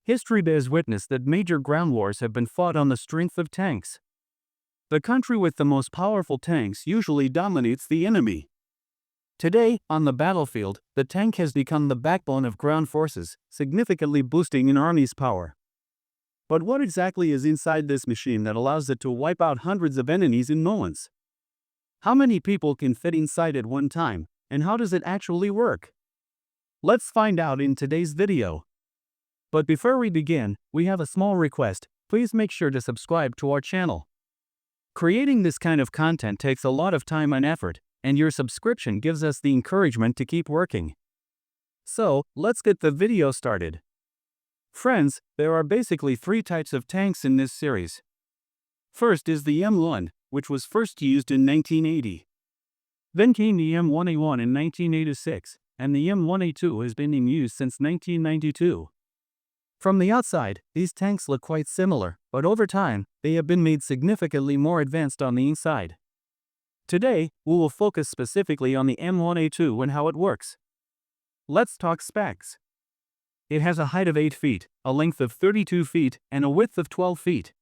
History bears witness that major ground wars have been fought on the strength of tanks. The country with the most powerful tanks usually dominates the enemy. Today, on the battlefield, the tank has become the backbone of ground forces, significantly boosting an army's power. But what exactly is inside this machine that allows it to wipe out hundreds of enemies in moments? How many people can fit inside at one time, and how does it actually work? Let's find out in today's video. But before we begin, we have a small request. Please make sure to subscribe to our channel. Creating this kind of content takes a lot of time and effort, and your subscription gives us the encouragement to keep working. So, let's get the video started. Friends, there are basically three types of tanks in this series. First is the M1, which was first used in 1980. Then came the M1A1 in 1986, and the M1A2 has been in use since 1992. From the outside, these tanks look quite similar, but over time, they have been made significantly more advanced on the inside. Today, we will focus specifically on the M1A2 and how it works. Let's talk specs. It has a height of 8 feet, a length of 32 feet, and a width of 12 feet.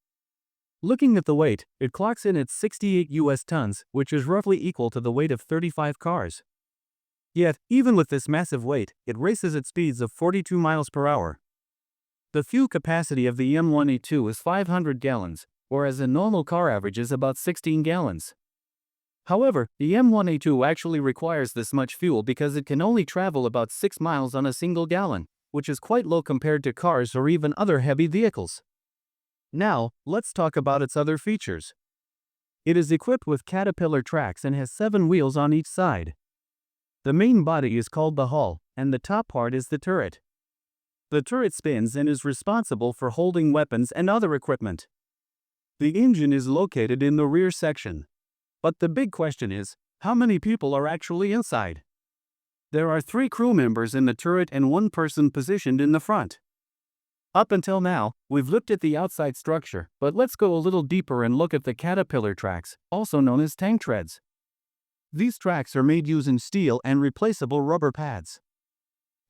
Looking at the weight, it clocks in at 68 US tons, which is roughly equal to the weight of 35 cars. Yet, even with this massive weight, it races at speeds of 42 miles per hour. The fuel capacity of the M1A2 is 500 gallons, whereas a normal car average is about 16 gallons. However, the M1A2 actually requires this much fuel because it can only travel about 6 miles on a single gallon, which is quite low compared to cars or even other heavy vehicles. Now, let's talk about its other features. It is equipped with caterpillar tracks and has 7 wheels on each side. The main body is called the hull, and the top part is the turret. The turret spins and is responsible for holding weapons and other equipment. The engine is located in the rear section. But the big question is, how many people are actually inside? There are 3 crew members in the turret and 1 person positioned in the front. Up until now, we've looked at the outside structure, but let's go a little deeper and look at the caterpillar tracks, also known as tank treads. These tracks are made using steel and replaceable rubber pads.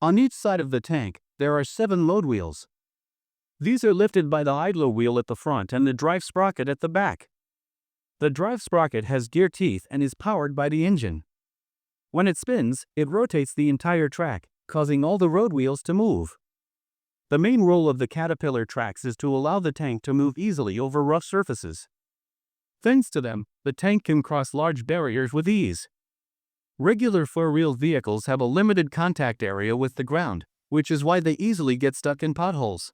On each side of the tank, there are 7 load wheels. These are lifted by the idler wheel at the front and the drive sprocket at the back. The drive sprocket has gear teeth and is powered by the engine. When it spins, it rotates the entire track, causing all the road wheels to move. The main role of the caterpillar tracks is to allow the tank to move easily over rough surfaces. Thanks to them, the tank can cross large barriers with ease. Regular four-wheeled vehicles have a limited contact area with the ground, which is why they easily get stuck in potholes.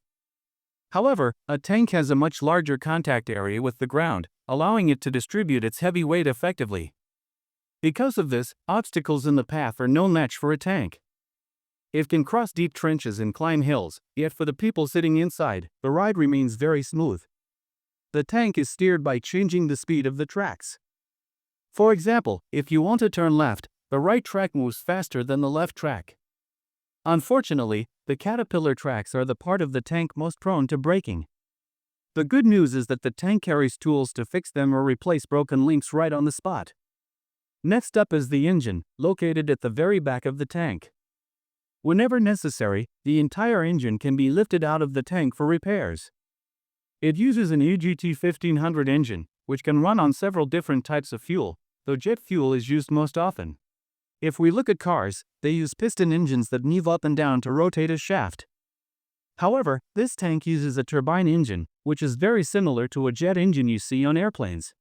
However, a tank has a much larger contact area with the ground, allowing it to distribute its heavy weight effectively. Because of this, obstacles in the path are no match for a tank. It can cross deep trenches and climb hills, yet for the people sitting inside, the ride remains very smooth. The tank is steered by changing the speed of the tracks. For example, if you want to turn left, the right track moves faster than the left track. Unfortunately, the caterpillar tracks are the part of the tank most prone to breaking. The good news is that the tank carries tools to fix them or replace broken links right on the spot. Next up is the engine, located at the very back of the tank. Whenever necessary, the entire engine can be lifted out of the tank for repairs. It uses an AGT 1500 engine, which can run on several different types of fuel, though jet fuel is used most often. If we look at cars, they use piston engines that move up and down to rotate a shaft. However, this tank uses a turbine engine, which is very similar to a jet engine you see on airplanes.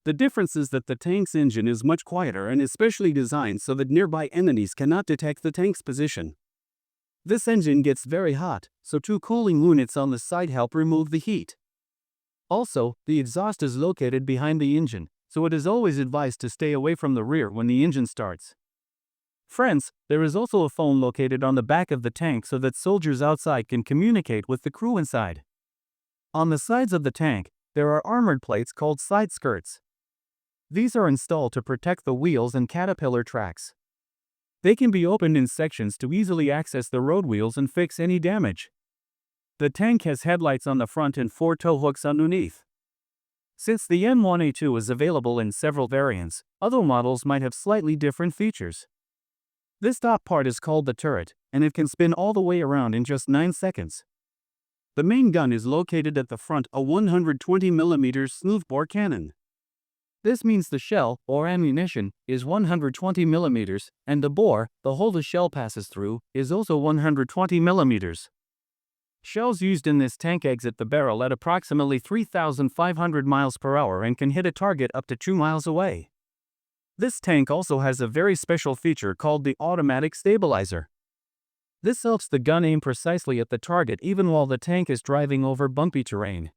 The difference is that the tank's engine is much quieter and is specially designed so that nearby enemies cannot detect the tank's position. This engine gets very hot, so 2 cooling units on the side help remove the heat. Also, the exhaust is located behind the engine, so it is always advised to stay away from the rear when the engine starts. Friends, there is also a phone located on the back of the tank so that soldiers outside can communicate with the crew inside. On the sides of the tank, there are armored plates called side skirts. These are installed to protect the wheels and caterpillar tracks. They can be opened in sections to easily access the road wheels and fix any damage. The tank has headlights on the front and 4 tow hooks underneath. Since the M1A2 is available in several variants, other models might have slightly different features. This top part is called the turret, and it can spin all the way around in just 9 seconds. The main gun is located at the front, a 120mm smoothbore cannon. This means the shell, or ammunition, is 120mm, and the bore, the hole the shell passes through, is also 120mm. Shells used in this tank exit the barrel at approximately 3,500 miles per hour and can hit a target up to 2 miles away. This tank also has a very special feature called the automatic stabilizer. This helps the gun aim precisely at the target even while the tank is driving over bumpy terrain.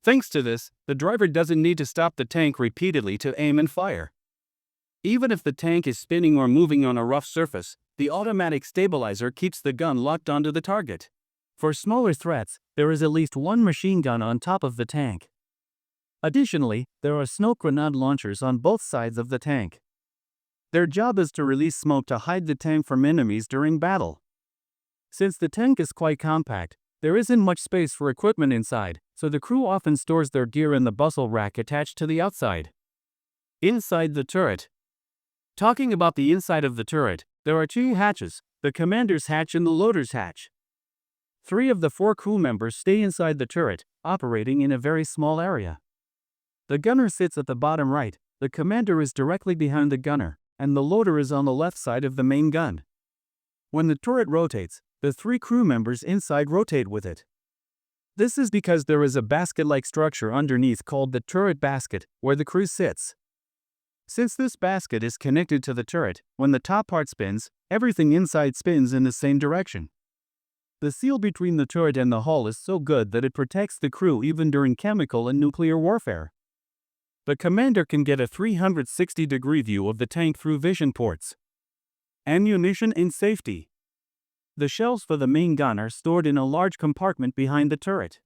Thanks to this, the driver doesn't need to stop the tank repeatedly to aim and fire. Even if the tank is spinning or moving on a rough surface, the automatic stabilizer keeps the gun locked onto the target. For smaller threats, there is at least one machine gun on top of the tank. Additionally, there are smoke grenade launchers on both sides of the tank. Their job is to release smoke to hide the tank from enemies during battle. Since the tank is quite compact, there isn't much space for equipment inside, so the crew often stores their gear in the bustle rack attached to the outside. Inside the turret. Talking about the inside of the turret, there are 2 hatches, the commander's hatch and the loader's hatch. 3 of the 4 crew members stay inside the turret, operating in a very small area. The gunner sits at the bottom right, the commander is directly behind the gunner, and the loader is on the left side of the main gun. When the turret rotates, the 3 crew members inside rotate with it. This is because there is a basket-like structure underneath called the turret basket, where the crew sits. Since this basket is connected to the turret, when the top part spins, everything inside spins in the same direction. The seal between the turret and the hull is so good that it protects the crew even during chemical and nuclear warfare. The commander can get a 360-degree view of the tank through vision ports. Ammunition and safety. The shells for the main gun are stored in a large compartment behind the turret.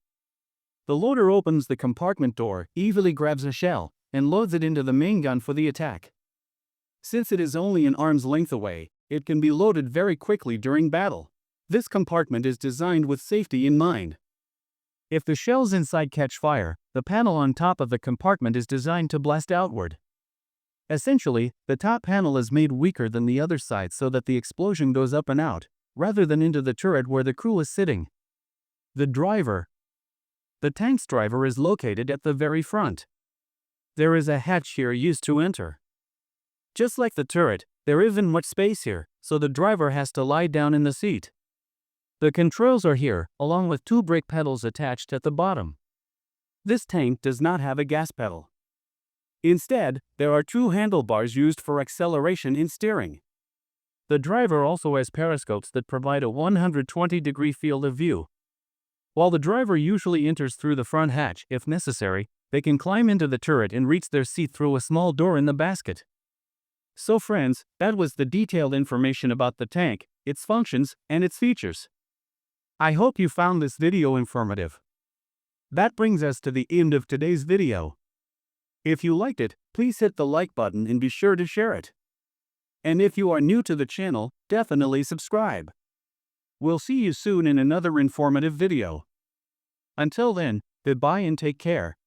The loader opens the compartment door, easily grabs a shell, and loads it into the main gun for the attack. Since it is only an arm's length away, it can be loaded very quickly during battle. This compartment is designed with safety in mind. If the shells inside catch fire, the panel on top of the compartment is designed to blast outward. Essentially, the top panel is made weaker than the other side so that the explosion goes up and out, rather than into the turret where the crew is sitting. The driver. The tank's driver is located at the very front. There is a hatch here used to enter. Just like the turret, there isn't much space here, so the driver has to lie down in the seat. The controls are here, along with 2 brake pedals attached at the bottom. This tank does not have a gas pedal. Instead, there are 2 handlebars used for acceleration and steering. The driver also has periscopes that provide a 120-degree field of view. While the driver usually enters through the front hatch, if necessary, they can climb into the turret and reach their seat through a small door in the basket. So friends, that was the detailed information about the tank, its functions, and its features. I hope you found this video informative. That brings us to the end of today's video. If you liked it, please hit the like button and be sure to share it. And if you are new to the channel, definitely subscribe. We'll see you soon in another informative video. Until then, goodbye and take care.